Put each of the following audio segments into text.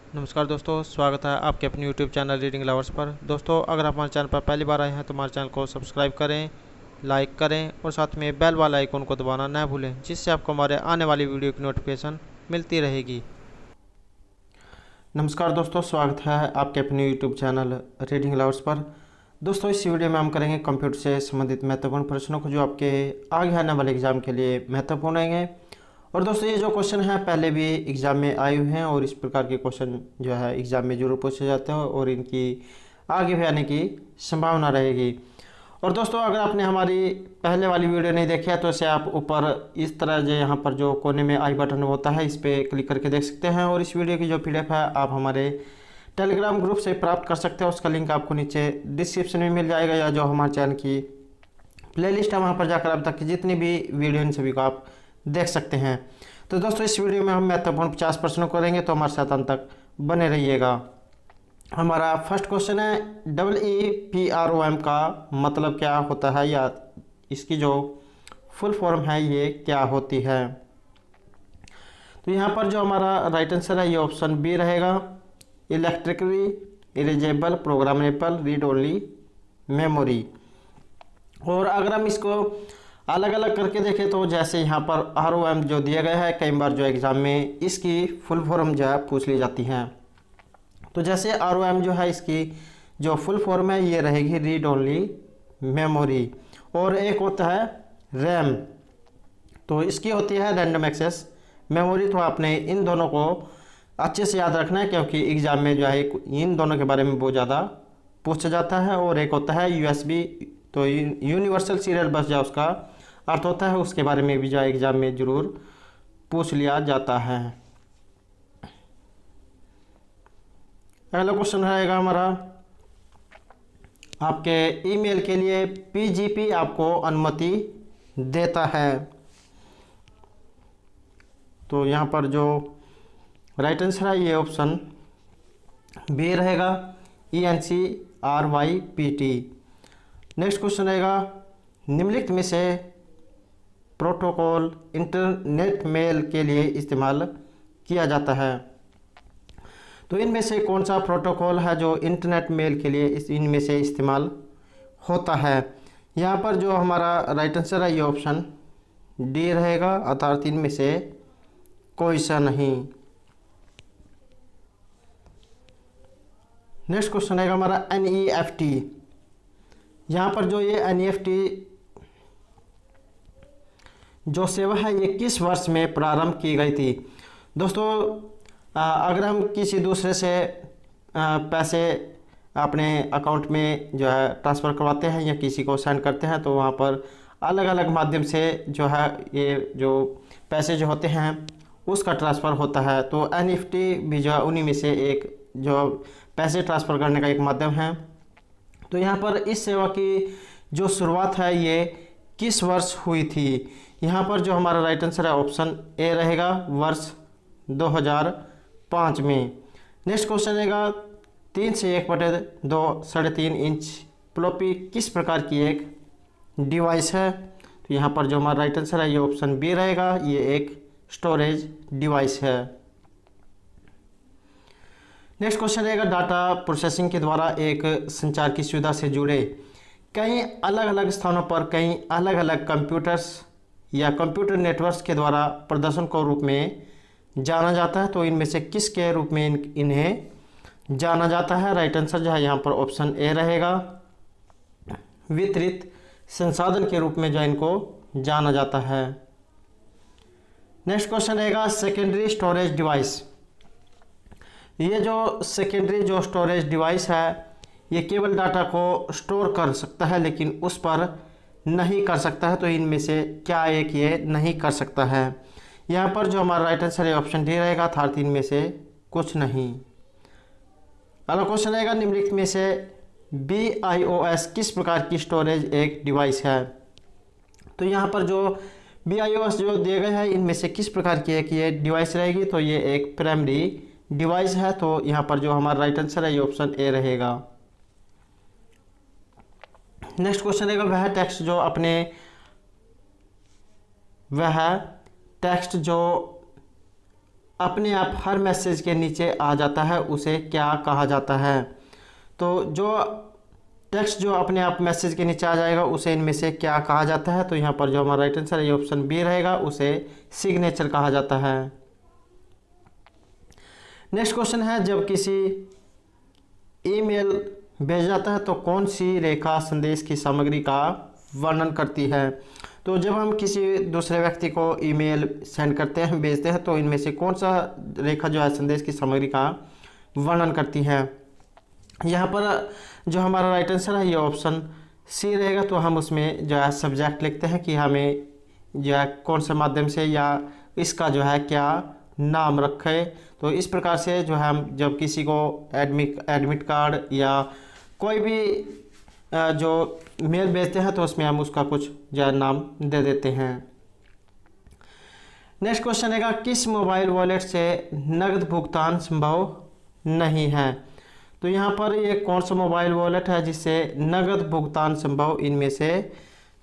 नमस्कार दोस्तों, स्वागत है आपके अपने YouTube चैनल रीडिंग लवर्स पर। दोस्तों, अगर आप हमारे चैनल पर पहली बार आए हैं तो हमारे चैनल को सब्सक्राइब करें, लाइक करें और साथ में बेल वाला आइकन को दबाना ना भूलें, जिससे आपको हमारे आने वाली वीडियो की नोटिफिकेशन मिलती रहेगी। नमस्कार दोस्तों, स्वागत है आपके अपने YouTube चैनल रीडिंग लवर्स पर। दोस्तों, इस वीडियो में हम करेंगे कंप्यूटर से संबंधित महत्वपूर्ण प्रश्नों को जो आपके आगे आने वाले एग्जाम के लिए महत्वपूर्ण रहेंगे। और दोस्तों, ये जो क्वेश्चन है पहले भी एग्जाम में आए हुए हैं और इस प्रकार के क्वेश्चन जो है एग्जाम में जरूर पूछे जाते हैं और इनकी आगे भी आने की संभावना रहेगी। और दोस्तों, अगर आपने हमारी पहले वाली वीडियो नहीं देखी है तो इसे आप ऊपर इस तरह जो यहाँ पर जो कोने में आई बटन होता है इस पर क्लिक करके देख सकते हैं। और इस वीडियो की जो PDF है आप हमारे टेलीग्राम ग्रुप से प्राप्त कर सकते हैं। उसका लिंक आपको नीचे डिस्क्रिप्शन में मिल जाएगा, या जो हमारे चैनल की प्लेलिस्ट है वहाँ पर जाकर अब तक की जितनी भी वीडियो इन सभी को आप देख सकते हैं। तो दोस्तों, इस वीडियो में हम महत्वपूर्ण 50 प्रश्नों करेंगे, तो हमारे साथ अंत तक बने रहिएगा। हमारा फर्स्ट क्वेश्चन है WEPROM का मतलब क्या होता है, या इसकी जो फुल फॉर्म है ये क्या होती है। तो यहाँ पर जो हमारा राइट आंसर है ये ऑप्शन बी रहेगा, electrically erasable programmable read only memory. और अगर हम इसको अलग अलग करके देखें तो जैसे यहाँ पर ROM जो दिया गया है, कई बार जो एग्ज़ाम में इसकी फुल फॉर्म जो है पूछ ली जाती हैं। तो जैसे ROM जो है इसकी जो फुल फॉर्म है ये रहेगी रीड ओनली मेमोरी। और एक होता है रैम, तो इसकी होती है रैंडम एक्सेस मेमोरी। तो आपने इन दोनों को अच्छे से याद रखना है, क्योंकि एग्ज़ाम में जो है इन दोनों के बारे में बहुत ज़्यादा पूछा जाता है। और एक होता है USB, तो यूनिवर्सल सीरियल बस जो उसका अर्थ होता है उसके बारे में भी जो है एग्ज़ाम में ज़रूर पूछ लिया जाता है। अगला क्वेश्चन रहेगा हमारा, आपके ईमेल के लिए PGP आपको अनुमति देता है। तो यहाँ पर जो राइट आंसर है ये ऑप्शन बी रहेगा, ENCRYPT। नेक्स्ट क्वेश्चन रहेगा, निम्नलिखित में से प्रोटोकॉल इंटरनेट मेल के लिए इस्तेमाल किया जाता है। तो इनमें से कौन सा प्रोटोकॉल है जो इंटरनेट मेल के लिए इनमें से इस्तेमाल होता है। यहाँ पर जो हमारा राइट आंसर है ये ऑप्शन डी रहेगा, अर्थात इनमें से कोई सा नहीं। नेक्स्ट क्वेश्चन रहेगा हमारा NEFT। यहाँ पर जो ये NEFT जो सेवा है ये किस वर्ष में प्रारंभ की गई थी। दोस्तों, अगर हम किसी दूसरे से पैसे अपने अकाउंट में जो है ट्रांसफ़र करवाते हैं या किसी को सेंड करते हैं, तो वहाँ पर अलग अलग माध्यम से जो है ये जो पैसे जो होते हैं उसका ट्रांसफ़र होता है। तो NEFT भी जो है उन्हीं में से एक जो पैसे ट्रांसफ़र करने का एक माध्यम है। तो यहाँ पर इस सेवा की जो शुरुआत है ये किस वर्ष हुई थी। यहाँ पर जो हमारा राइट आंसर है ऑप्शन ए रहेगा, वर्ष 2005 में। नेक्स्ट क्वेश्चन रहेगा, 3 से 1/2 3.5 इंच फ्लॉपी किस प्रकार की एक डिवाइस है। तो यहाँ पर जो हमारा राइट आंसर है ये ऑप्शन बी रहेगा, ये एक स्टोरेज डिवाइस है। नेक्स्ट क्वेश्चन रहेगा, डाटा प्रोसेसिंग के द्वारा एक संचार की सुविधा से जुड़े कई अलग अलग स्थानों पर कई अलग अलग कंप्यूटर्स या कंप्यूटर नेटवर्क्स के द्वारा प्रदर्शन को रूप में जाना जाता है। तो इनमें से किसके रूप में इन्हें जाना जाता है। राइट आंसर जो है यहाँ पर ऑप्शन ए रहेगा, वितरित संसाधन के रूप में जो इनको जाना जाता है। नेक्स्ट क्वेश्चन रहेगा, सेकेंडरी स्टोरेज डिवाइस। ये जो सेकेंडरी जो स्टोरेज डिवाइस है ये केवल डाटा को स्टोर कर सकता है लेकिन उस पर नहीं कर सकता है। तो इनमें से क्या एक ये नहीं कर सकता है। यहाँ पर जो हमारा राइट आंसर है ऑप्शन डी रहेगा, अर्थात इनमें से कुछ नहीं। अगला क्वेश्चन रहेगा, निम्नलिखित में से BIOS किस प्रकार की स्टोरेज एक डिवाइस है। तो यहाँ पर जो BIOS जो दिए गए हैं इनमें से किस प्रकार की एक ये डिवाइस रहेगी। तो ये एक प्राइमरी डिवाइस है। तो यहाँ पर जो हमारा राइट आंसर है ये ऑप्शन ए रहेगा। नेक्स्ट क्वेश्चन रहेगा, वह टेक्स्ट जो अपने आप हर मैसेज के नीचे आ जाता है उसे क्या कहा जाता है। तो जो टेक्स्ट जो अपने आप मैसेज के नीचे आ जाएगा उसे इनमें से क्या कहा जाता है। तो यहाँ पर जो हमारा राइट आंसर है ये ऑप्शन बी रहेगा, उसे सिग्नेचर कहा जाता है। नेक्स्ट क्वेश्चन है, जब किसी ईमेल भेजा जाता है तो कौन सी रेखा संदेश की सामग्री का वर्णन करती है। तो जब हम किसी दूसरे व्यक्ति को ईमेल सेंड करते हैं, भेजते हैं, तो इनमें से कौन सा रेखा जो है संदेश की सामग्री का वर्णन करती है। यहाँ पर जो हमारा राइट आंसर है ये ऑप्शन सी रहेगा। तो हम उसमें जो है सब्जेक्ट लिखते हैं कि हमें जो है कौन से माध्यम से या इसका जो है क्या नाम रखे। तो इस प्रकार से जो है हम जब किसी को एडमिट कार्ड या कोई भी जो मेल भेजते हैं तो उसमें हम उसका कुछ जो है नाम दे देते हैं। नेक्स्ट क्वेश्चन है, किस मोबाइल वॉलेट से नगद भुगतान संभव नहीं है। तो यहाँ पर ये कौन सा मोबाइल वॉलेट है जिससे नगद भुगतान संभव इनमें से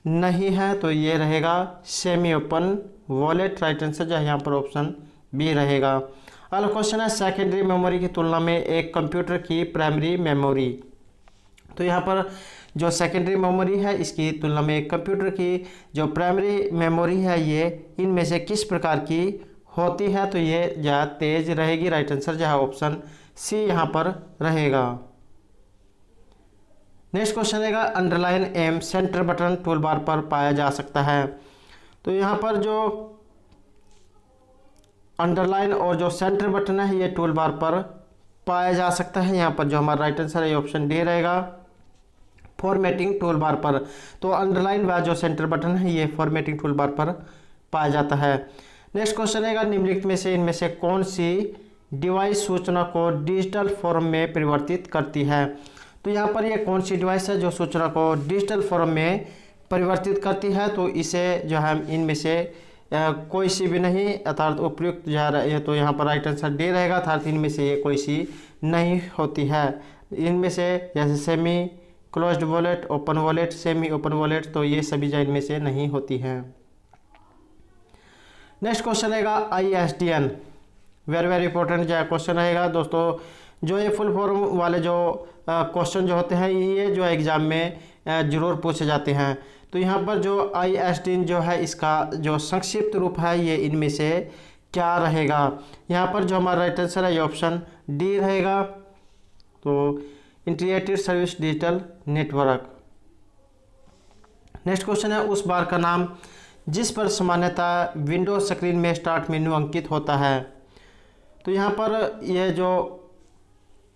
नहीं है। तो ये रहेगा semi open wallet. Right answer जो है यहाँ पर ऑप्शन बी रहेगा। अगला क्वेश्चन है, सेकेंडरी मेमोरी की तुलना में एक कंप्यूटर की प्राइमरी मेमोरी। तो यहाँ पर जो सेकेंडरी मेमोरी है इसकी तुलना में एक कंप्यूटर की जो प्राइमरी मेमोरी है ये इनमें से किस प्रकार की होती है। तो ये जो तेज रहेगी। राइट आंसर जो है ऑप्शन सी यहाँ पर रहेगा। नेक्स्ट क्वेश्चन रहेगा, underline M centre button tool bar पर पाया जा सकता है। तो यहाँ पर जो अंडरलाइन और जो सेंटर बटन है ये टूल बार पर पाया जा सकता है। यहाँ पर जो हमारा राइट आंसर है ये ऑप्शन डी रहेगा, फॉर्मेटिंग टूल बार पर। तो अंडरलाइन व जो सेंटर बटन है ये फॉर्मेटिंग टूल बार पर पाया जाता है। नेक्स्ट क्वेश्चन रहेगा, निम्नलिखित में से इनमें से कौन सी डिवाइस सूचना को डिजिटल फॉर्म में परिवर्तित करती है। तो यहाँ पर ये कौन सी डिवाइस है जो सूचना को डिजिटल फॉर्म में परिवर्तित करती है। तो इसे जो है इनमें से कोई सी भी नहीं अर्थात उपयुक्त जा रहा है। तो यहाँ पर राइट आंसर डी रहेगा, अर्थात इनमें से ये कोई सी नहीं होती है। इनमें से जैसे semi closed wallet, open wallet, semi open wallet, तो ये सभी जो इनमें से नहीं होती हैं। नेक्स्ट क्वेश्चन रहेगा ISDN, वेरी इंपॉर्टेंट जो क्वेश्चन रहेगा दोस्तों। जो ये फुल फॉर्म वाले जो क्वेश्चन जो होते हैं ये जो एग्ज़ाम में ज़रूर पूछे जाते हैं। तो यहाँ पर जो ISDN जो है इसका जो संक्षिप्त रूप है ये इनमें से क्या रहेगा। यहाँ पर जो हमारा राइट आंसर है ये ऑप्शन डी रहेगा। तो integrated service digital network. Next question है, उस बार का नाम जिस पर सामान्यतः विंडोज स्क्रीन में स्टार्ट मेन्यू अंकित होता है। तो यहाँ पर यह जो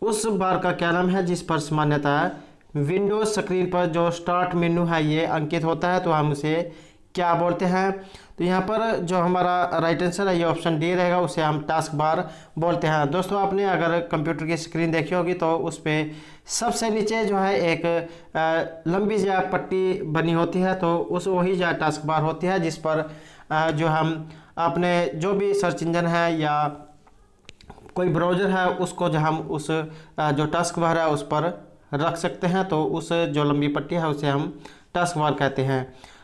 उस बार का क्या नाम है जिस पर सामान्यतः विंडोज स्क्रीन पर जो स्टार्ट मेन्यू है ये अंकित होता है, तो हम उसे क्या बोलते हैं। तो यहाँ पर जो हमारा राइट आंसर है ये ऑप्शन डी रहेगा, उसे हम टास्क बार बोलते हैं। दोस्तों आपने अगर कंप्यूटर की स्क्रीन देखी होगी तो उस पर सबसे नीचे जो है एक लंबी जो पट्टी बनी होती है, तो उस वही जो टास्क बार होती है जिस पर जो हम अपने जो भी सर्च इंजन है या कोई ब्राउज़र है उसको जो हम उस जो टास्क बार है उस पर रख सकते हैं। तो उस जो लंबी पट्टी है उसे हम टास्क बार कहते हैं।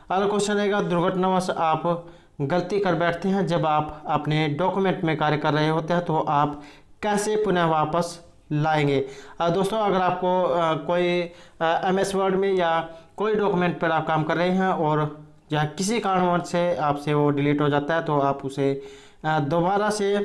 अगला क्वेश्चन रहेगा, दुर्घटनावश आप गलती कर बैठते हैं जब आप अपने डॉक्यूमेंट में कार्य कर रहे होते हैं तो आप कैसे पुनः वापस लाएंगे। दोस्तों अगर आपको कोई MS वर्ड में या कोई डॉक्यूमेंट पर आप काम कर रहे हैं और या किसी कारणवश से आपसे वो डिलीट हो जाता है तो आप उसे दोबारा से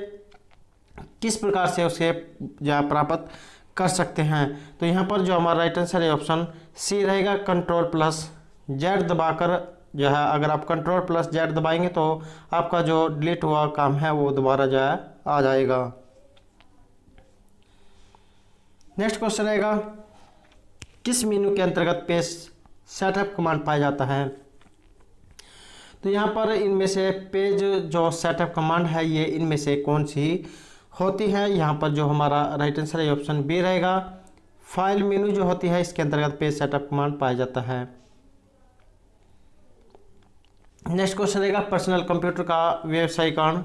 किस प्रकार से उसे जो प्राप्त कर सकते हैं। तो यहाँ पर जो हमारा राइट आंसर है ऑप्शन सी रहेगा, Ctrl+Z दबाकर जो है अगर आप Ctrl+Z दबाएंगे तो आपका जो डिलीट हुआ काम है वो दोबारा जो है आ जाएगा। नेक्स्ट क्वेश्चन रहेगा, किस मेनू के अंतर्गत पेज सेटअप कमांड पाया जाता है। तो यहाँ पर इनमें से पेज जो सेटअप कमांड है ये इनमें से कौन सी होती है। यहाँ पर जो हमारा राइट आंसर है ऑप्शन बी रहेगा, फाइल मेनू जो होती है इसके अंतर्गत पेज सेटअप कमांड पाया जाता है। नेक्स्ट क्वेश्चन रहेगा, पर्सनल कंप्यूटर का व्यवसायीकरण।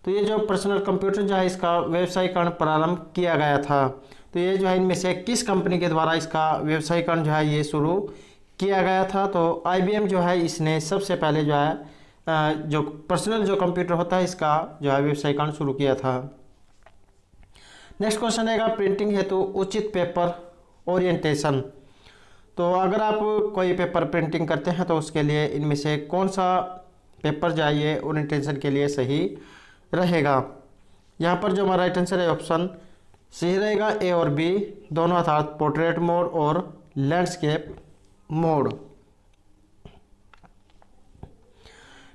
तो ये जो पर्सनल कंप्यूटर जो है इसका व्यवसायीकरण प्रारंभ किया गया था। तो ये जो है इनमें से किस कंपनी के द्वारा इसका व्यवसायीकरण जो है ये शुरू किया गया था। तो IBM जो है इसने सबसे पहले जो है जो पर्सनल जो कंप्यूटर होता है इसका जो है व्यवसायिक कारण शुरू किया था। नेक्स्ट क्वेश्चन रहेगा प्रिंटिंग हेतु उचित पेपर ओरिएंटेशन। तो अगर आप कोई पेपर प्रिंटिंग करते हैं तो उसके लिए इनमें से कौन सा पेपर जो है ये ओरिएंटेशन के लिए सही रहेगा। यहाँ पर जो हमारा राइट आंसर है ऑप्शन सही रहेगा, ए और बी दोनों, अर्थात पोर्ट्रेट मोड और लैंडस्केप मोड।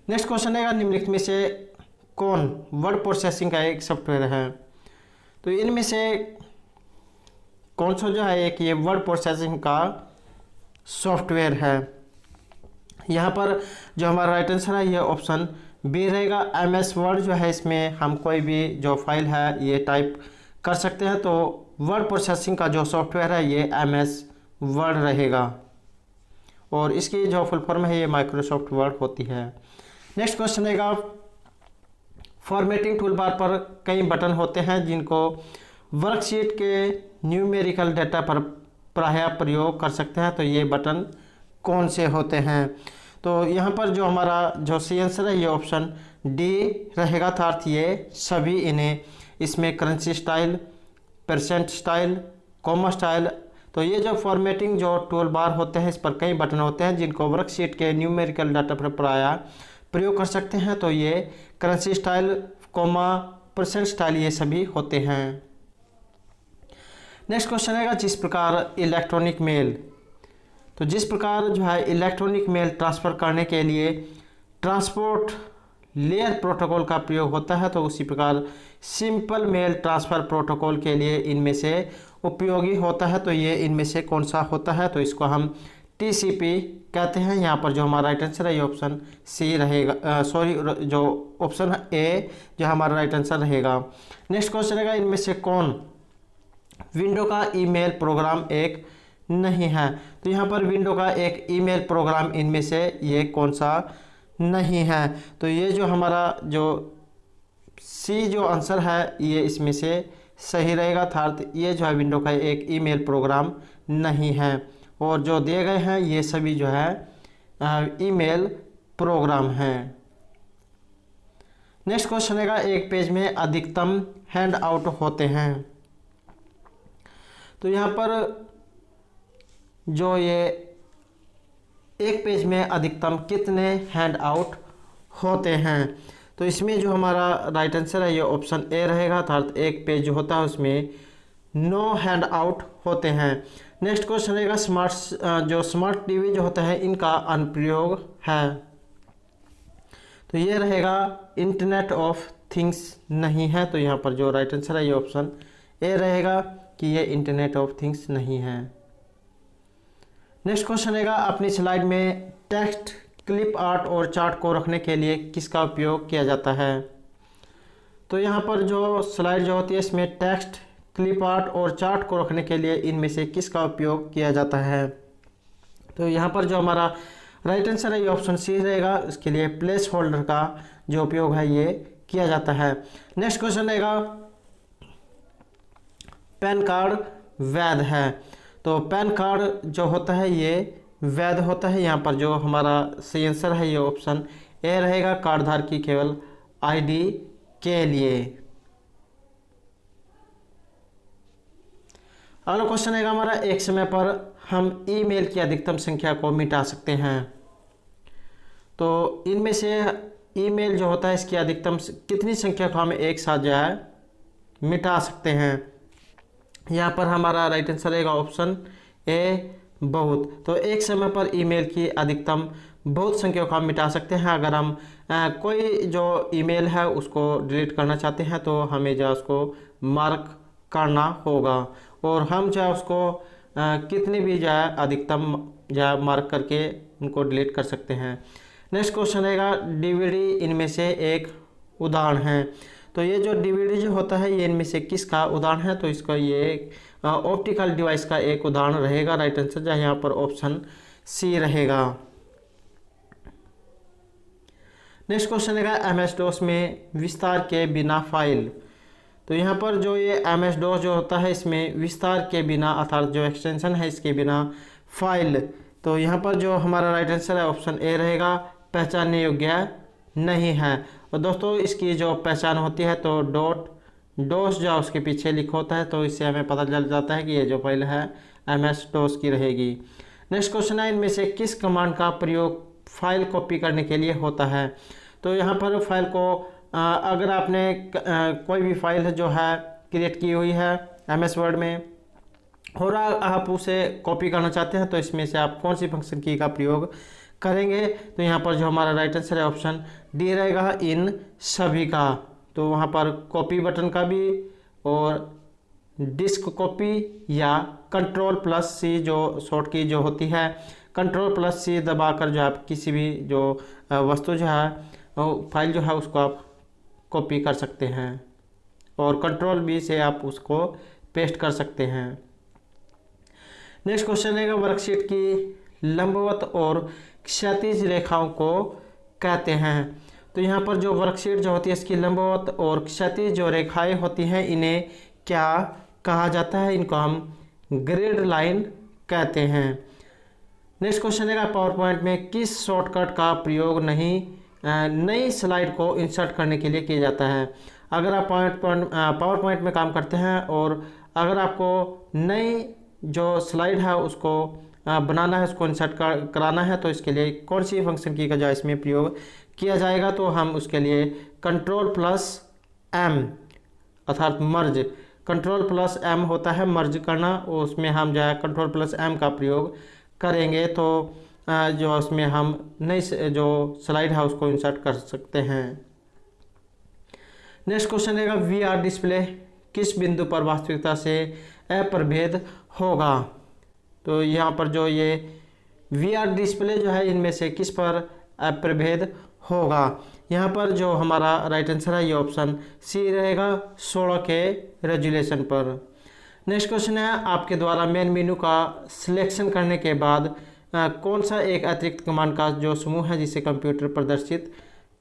नेक्स्ट क्वेश्चन रहेगा निम्नलिखित में से कौन वर्ड प्रोसेसिंग का एक सॉफ्टवेयर है। तो इनमें से कौन सा जो है एक ये वर्ड प्रोसेसिंग का सॉफ्टवेयर है। यहाँ पर जो हमारा राइट आंसर है ये ऑप्शन बी रहेगा, MS वर्ड जो है इसमें हम कोई भी जो फाइल है ये टाइप कर सकते हैं। तो वर्ड प्रोसेसिंग का जो सॉफ्टवेयर है ये MS वर्ड रहेगा और इसकी जो फुल फॉर्म है ये माइक्रोसॉफ्ट वर्ड होती है। नेक्स्ट क्वेश्चन रहेगा फॉर्मेटिंग टूल बार पर कई बटन होते हैं जिनको वर्कशीट के न्यूमेरिकल डेटा पर प्रायः प्रयोग कर सकते हैं। तो ये बटन कौन से होते हैं। तो यहाँ पर जो हमारा जो सी आंसर है ये ऑप्शन डी रहेगा, अर्थात ये सभी इन्हें इसमें currency style, percent style, comma style. तो ये जो फॉर्मेटिंग जो टूल बार होते हैं इस पर कई बटन होते हैं जिनको वर्कशीट के न्यूमेरिकल डाटा पर प्रायः प्रयोग कर सकते हैं। तो ये currency style, comma, percent style ये सभी होते हैं। नेक्स्ट क्वेश्चन रहेगा जिस प्रकार इलेक्ट्रॉनिक मेल, तो जिस प्रकार जो है इलेक्ट्रॉनिक मेल ट्रांसफ़र करने के लिए ट्रांसपोर्ट लेयर प्रोटोकॉल का प्रयोग होता है तो उसी प्रकार सिंपल मेल ट्रांसफ़र प्रोटोकॉल के लिए इनमें से उपयोगी होता है। तो ये इनमें से कौन सा होता है। तो इसको हम TCP कहते हैं। यहाँ पर जो हमारा राइट आंसर है ये ऑप्शन सी रहेगा, जो ऑप्शन ए जो हमारा राइट आंसर रहेगा। नेक्स्ट क्वेश्चन रहेगा इनमें से कौन विंडो का ईमेल प्रोग्राम एक नहीं है। तो यहाँ पर विंडो का एक ईमेल प्रोग्राम इनमें से ये कौन सा नहीं है। तो ये जो हमारा जो सी जो आंसर है ये इसमें से सही रहेगा, अर्थात ये जो है विंडो का एक ईमेल प्रोग्राम नहीं है और जो दिए गए हैं ये सभी जो है ईमेल प्रोग्राम हैं। नेक्स्ट क्वेश्चन रहेगा एक पेज में अधिकतम हैंड आउट होते हैं। तो यहाँ पर जो ये एक पेज में अधिकतम कितने हैंड आउट होते हैं। तो इसमें जो हमारा राइट आंसर है ये ऑप्शन ए रहेगा, अर्थात एक पेज जो होता है उसमें 9 हैंड आउट होते हैं। नेक्स्ट क्वेश्चन रहेगा स्मार्ट टीवी जो होता है इनका अनुप्रयोग है। तो ये रहेगा इंटरनेट ऑफ थिंग्स नहीं है। तो यहाँ पर जो राइट आंसर है ये ऑप्शन ए रहेगा कि ये इंटरनेट ऑफ थिंग्स नहीं है। नेक्स्ट क्वेश्चन रहेगा अपनी स्लाइड में टेक्स्ट, क्लिप आर्ट और चार्ट को रखने के लिए किसका उपयोग किया जाता है। तो यहाँ पर जो स्लाइड जो होती है इसमें टेक्स्ट, क्लिप आर्ट और चार्ट को रखने के लिए इनमें से किसका उपयोग किया जाता है। तो यहाँ पर जो हमारा राइट आंसर है ये ऑप्शन सी रहेगा, इसके लिए प्लेस होल्डर का जो उपयोग है ये किया जाता है। नेक्स्ट क्वेश्चन रहेगा पैन कार्ड वैध है। तो पैन कार्ड जो होता है ये वैध होता है। यहाँ पर जो हमारा सही आंसर है ये ऑप्शन ए रहेगा, कार्डधारक की केवल ID के लिए। अगला क्वेश्चन रहेगा हमारा एक समय पर हम ईमेल की अधिकतम संख्या को मिटा सकते हैं। तो इनमें से ईमेल जो होता है इसकी अधिकतम कितनी संख्या को हम एक साथ जो है मिटा सकते हैं। यहाँ पर हमारा राइट आंसर रहेगा ऑप्शन ए बहुत। तो एक समय पर ईमेल की अधिकतम बहुत संख्या को हम मिटा सकते हैं। अगर हम कोई जो ईमेल है उसको डिलीट करना चाहते हैं तो हमें जो उसको मार्क करना होगा और हम जो है उसको कितनी भी जो है अधिकतम जो है मार्क करके उनको डिलीट कर सकते हैं। नेक्स्ट क्वेश्चन रहेगा DVD इनमें से एक उदाहरण है। तो ये जो DVD जो होता है ये इनमें से किसका उदाहरण है। तो इसका ये ऑप्टिकल डिवाइस का एक उदाहरण रहेगा। राइट आंसर जो है यहाँ पर ऑप्शन सी रहेगा। नेक्स्ट क्वेश्चन रहेगा MS-DOS में विस्तार के बिना फाइल। तो यहाँ पर जो ये MS-DOS जो होता है इसमें विस्तार के बिना अर्थात जो एक्सटेंशन है इसके बिना फाइल। तो यहाँ पर जो हमारा राइट आंसर है ऑप्शन ए रहेगा, पहचानने योग्य नहीं है। और दोस्तों इसकी जो पहचान होती है तो डॉस जो उसके पीछे लिखा होता है, तो इससे हमें पता चल जाता है कि ये जो फाइल है MS DOS की रहेगी। नेक्स्ट क्वेश्चन है, इनमें से किस कमांड का प्रयोग फाइल कॉपी करने के लिए होता है। तो यहाँ पर फाइल को अगर आपने कोई भी फाइल जो है क्रिएट की हुई है MS वर्ड में और आप उसे कॉपी करना चाहते हैं, तो इसमें से आप कौन सी फंक्शन की का प्रयोग करेंगे। तो यहाँ पर जो हमारा राइट आंसर है ऑप्शन डी रहेगा, इन सभी का। तो वहाँ पर कॉपी बटन का भी और डिस्क कॉपी या Ctrl+C जो शॉर्ट की जो होती है, Ctrl+C दबाकर जो आप किसी भी जो वस्तु जो है फाइल जो है उसको आप कॉपी कर सकते हैं और Ctrl+V से आप उसको पेस्ट कर सकते हैं। नेक्स्ट क्वेश्चन है, वर्कशीट की लंबवत और क्षैतिज रेखाओं को कहते हैं। तो यहाँ पर जो वर्कशीट जो होती है इसकी लंबवत और क्षैतिज जो रेखाएं होती हैं इन्हें क्या कहा जाता है, इनको हम ग्रिड लाइन कहते हैं। नेक्स्ट क्वेश्चन है, पावर पॉइंट में किस शॉर्टकट का प्रयोग नई स्लाइड को इंसर्ट करने के लिए किया जाता है। अगर आप पावर पॉइंट में काम करते हैं और अगर आपको नई जो स्लाइड है उसको बनाना है, उसको इंसर्ट कराना है, तो इसके लिए कौन सी फंक्शन की का जो इसमें प्रयोग किया जाएगा। तो हम उसके लिए Ctrl+M अर्थात मर्ज, Ctrl+M होता है मर्ज करना, उसमें हम जो है Ctrl+M का प्रयोग करेंगे, तो जो उसमें हम नई जो स्लाइड है उसको इंसर्ट कर सकते हैं। नेक्स्ट क्वेश्चन है, VR डिस्प्ले किस बिंदु पर वास्तविकता से अप्रभेद होगा। तो यहाँ पर जो ये VR डिस्प्ले जो है इनमें से किस पर अप्रभेद होगा। यहाँ पर जो हमारा राइट आंसर है ये ऑप्शन सी रहेगा, 16 के रेजुलेशन पर। नेक्स्ट क्वेश्चन है, आपके द्वारा मेन मेनू का सिलेक्शन करने के बाद कौन सा एक अतिरिक्त कमांड का जो समूह है जिसे कंप्यूटर प्रदर्शित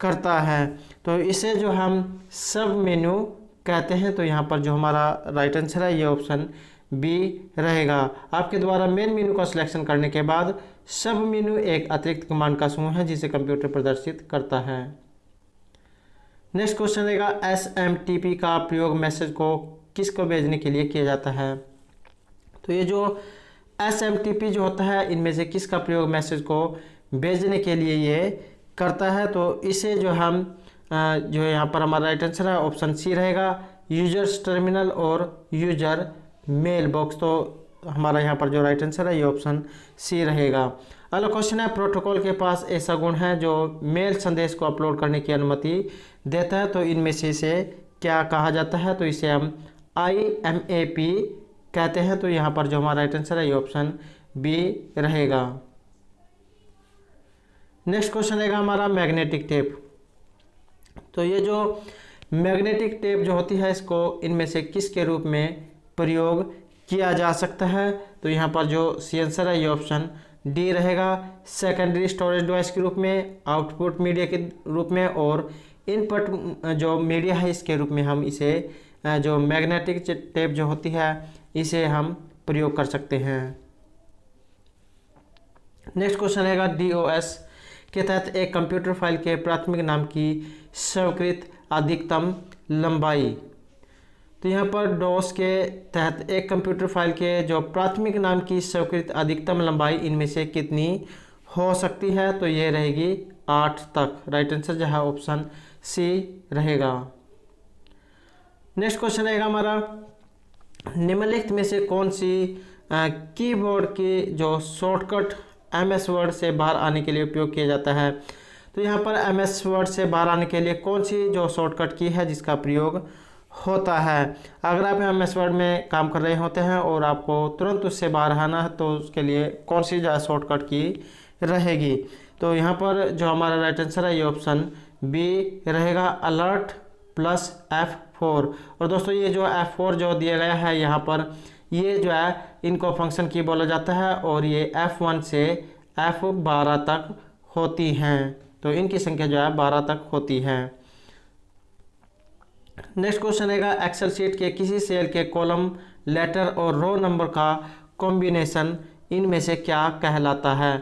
करता है। तो इसे जो हम सब मेनू कहते हैं। तो यहाँ पर जो हमारा राइट आंसर है ये ऑप्शन बी रहेगा। आपके द्वारा मेन मेनू का सिलेक्शन करने के बाद सब मेनू एक अतिरिक्त कमांड का समूह है जिसे कंप्यूटर प्रदर्शित करता है। नेक्स्ट क्वेश्चन रहेगा, SMTP का प्रयोग मैसेज को किसको भेजने के लिए किया जाता है। तो ये जो SMTP जो होता है इनमें से किसका प्रयोग मैसेज को भेजने के लिए ये करता है। तो इसे जो हम जो यहाँ पर हमारा राइट आंसर है ऑप्शन सी रहेगा, यूजर्स टर्मिनल और यूजर मेल बॉक्स। तो हमारा यहाँ पर जो राइट आंसर है ये ऑप्शन सी रहेगा। अगला क्वेश्चन है, प्रोटोकॉल के पास ऐसा गुण है जो मेल संदेश को अपलोड करने की अनुमति देता है। तो इनमें से इसे क्या कहा जाता है। तो इसे हम IMAP कहते हैं। तो यहाँ पर जो हमारा राइट आंसर है ये ऑप्शन बी रहेगा। नेक्स्ट क्वेश्चन रहेगा हमारा मैग्नेटिक टेप। तो ये जो मैग्नेटिक टेप जो होती है इसको इनमें से किसके रूप में प्रयोग किया जा सकता है। तो यहाँ पर जो सी आंसर है ये ऑप्शन डी रहेगा, सेकेंडरी स्टोरेज डिवाइस के रूप में, आउटपुट मीडिया के रूप में और इनपुट जो मीडिया है इसके रूप में हम इसे जो मैग्नेटिक टेप जो होती है इसे हम प्रयोग कर सकते हैं। नेक्स्ट क्वेश्चन रहेगा, DOS के तहत एक कंप्यूटर फाइल के प्राथमिक नाम की स्वीकृत अधिकतम लंबाई। तो यहाँ पर DOS के तहत एक कंप्यूटर फाइल के जो प्राथमिक नाम की स्वीकृत अधिकतम लंबाई इनमें से कितनी हो सकती है। तो ये रहेगी 8 तक। राइट आंसर जो है ऑप्शन सी रहेगा। नेक्स्ट क्वेश्चन रहेगा हमारा, निम्नलिखित में से कौन सी कीबोर्ड की जो शॉर्टकट MS वर्ड से बाहर आने के लिए उपयोग किया जाता है। तो यहाँ पर MS वर्ड से बाहर आने के लिए कौन सी जो शॉर्टकट की है जिसका प्रयोग होता है। अगर आप MS वर्ड में काम कर रहे होते हैं और आपको तुरंत उससे बाहर आना है तो उसके लिए कौन सी जो शॉर्टकट की रहेगी। तो यहाँ पर जो हमारा राइट आंसर है ये ऑप्शन बी रहेगा, Alt+F4। और दोस्तों ये जो F4 जो दिया गया है यहाँ पर ये जो है इनको फंक्शन की बोला जाता है और ये F1 से F12 तक होती हैं। तो इनकी संख्या जो है 12 तक होती है। नेक्स्ट क्वेश्चन रहेगा, एक्सेल शीट के किसी सेल के कॉलम लेटर और रो नंबर का कॉम्बिनेशन इनमें से क्या कहलाता है।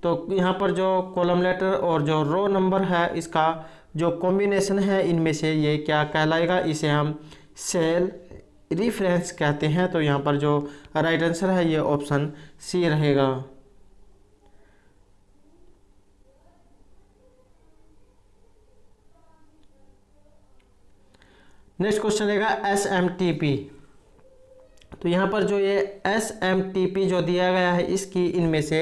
तो यहाँ पर जो कॉलम लेटर और जो रो नंबर है इसका जो कॉम्बिनेशन है इनमें से ये क्या कहलाएगा, इसे हम सेल रेफरेंस कहते हैं। तो यहाँ पर जो राइट आंसर है ये ऑप्शन सी रहेगा। नेक्स्ट क्वेश्चन रहेगा SMTP। तो यहाँ पर जो ये SMTP जो दिया गया है इसकी इनमें से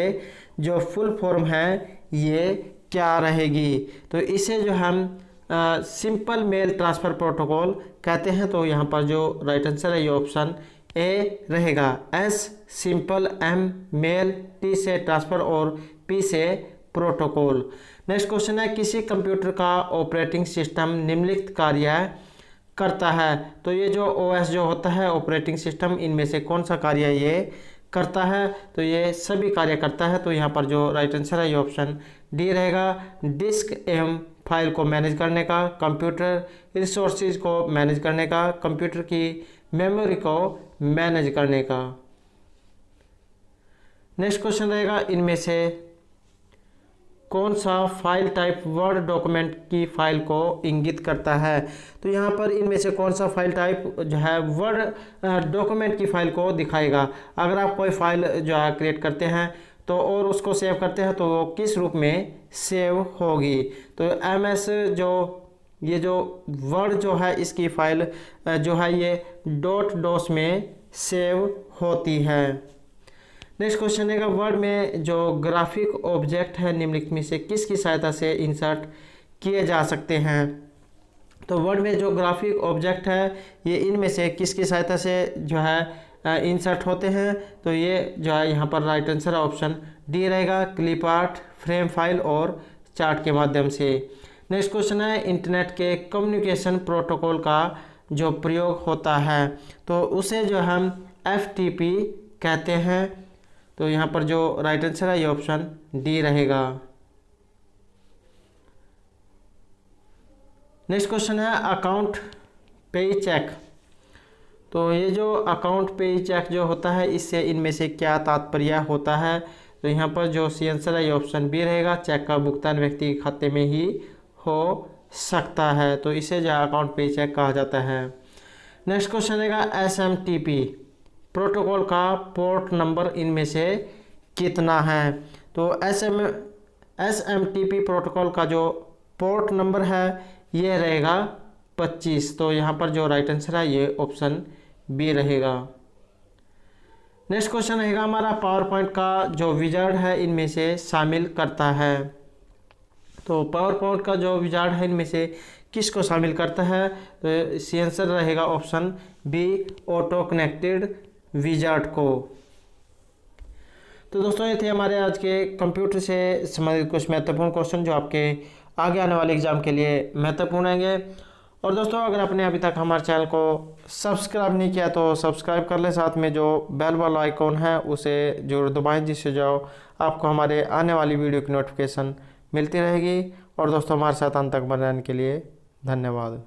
जो फुल फॉर्म है ये क्या रहेगी। तो इसे जो हम सिंपल मेल ट्रांसफ़र प्रोटोकॉल कहते हैं। तो यहाँ पर जो राइट आंसर है ये ऑप्शन ए रहेगा। S simple, M mail, T से ट्रांसफ़र और P से प्रोटोकॉल। नेक्स्ट क्वेश्चन है किसी कंप्यूटर का ऑपरेटिंग सिस्टम निम्नलिखित कार्य करता है। तो ये जो OS जो होता है ऑपरेटिंग सिस्टम, इनमें से कौन सा कार्य ये करता है। तो ये सभी कार्य करता है। तो यहाँ पर जो राइट आंसर है ये ऑप्शन डी रहेगा। डिस्क एवं फाइल को मैनेज करने का, कंप्यूटर रिसोर्सेज को मैनेज करने का, कंप्यूटर की मेमोरी को मैनेज करने का। नेक्स्ट क्वेश्चन रहेगा इनमें से कौन सा फाइल टाइप वर्ड डॉक्यूमेंट की फाइल को इंगित करता है। तो यहाँ पर इनमें से कौन सा फाइल टाइप जो है वर्ड डॉक्यूमेंट की फाइल को दिखाएगा। अगर आप कोई फाइल जो है क्रिएट करते हैं तो और उसको सेव करते हैं तो वो किस रूप में सेव होगी। तो MS जो ये जो वर्ड जो है इसकी फाइल जो है ये .dos में सेव होती है। नेक्स्ट क्वेश्चन है वर्ड में जो ग्राफिक ऑब्जेक्ट है निम्नलिखित में से किसकी सहायता से इंसर्ट किए जा सकते हैं। तो वर्ड में जो ग्राफिक ऑब्जेक्ट है ये इनमें से किसकी सहायता से जो है इंसर्ट होते हैं। तो ये जो है यहाँ पर राइट आंसर ऑप्शन डी रहेगा। क्लिप आर्ट, फ्रेम फाइल और चार्ट के माध्यम से। नेक्स्ट क्वेश्चन है इंटरनेट के कम्युनिकेशन प्रोटोकॉल का जो प्रयोग होता है तो उसे जो हम FTP कहते हैं। तो यहाँ पर जो राइट आंसर है ये ऑप्शन डी रहेगा। नेक्स्ट क्वेश्चन है अकाउंट पे चेक। तो ये जो अकाउंट पे चेक जो होता है इससे इनमें से क्या तात्पर्य होता है। तो यहाँ पर जो सी आंसर है ये ऑप्शन बी रहेगा। चेक का भुगतान व्यक्ति के खाते में ही हो सकता है तो इसे जो अकाउंट पे चेक कहा जाता है। नेक्स्ट क्वेश्चन रहेगा SMTP प्रोटोकॉल का पोर्ट नंबर इनमें से कितना है। तो SMTP प्रोटोकॉल का जो पोर्ट नंबर है ये रहेगा 25। तो यहाँ पर जो राइट आंसर है ये ऑप्शन बी रहेगा। नेक्स्ट क्वेश्चन रहेगा हमारा पावर पॉइंट का जो विजार्ड है इनमें से शामिल करता है। तो पावर पॉइंट का जो विजार्ड है इनमें से किसको शामिल करता है। तो इसका आंसर रहेगा option B auto connected wizard को। तो दोस्तों ये थे हमारे आज के कंप्यूटर से संबंधित कुछ महत्वपूर्ण क्वेश्चन जो आपके आगे आने वाले एग्जाम के लिए महत्वपूर्ण होंगे। और दोस्तों अगर आपने अभी तक हमारे चैनल को सब्सक्राइब नहीं किया तो सब्सक्राइब कर लें, साथ में जो बेल वाला आइकॉन है उसे जरूर दबाएं जिससे जो आपको हमारे आने वाली वीडियो की नोटिफिकेशन मिलती रहेगी। और दोस्तों हमारे साथ अंत तक बने रहने के लिए धन्यवाद।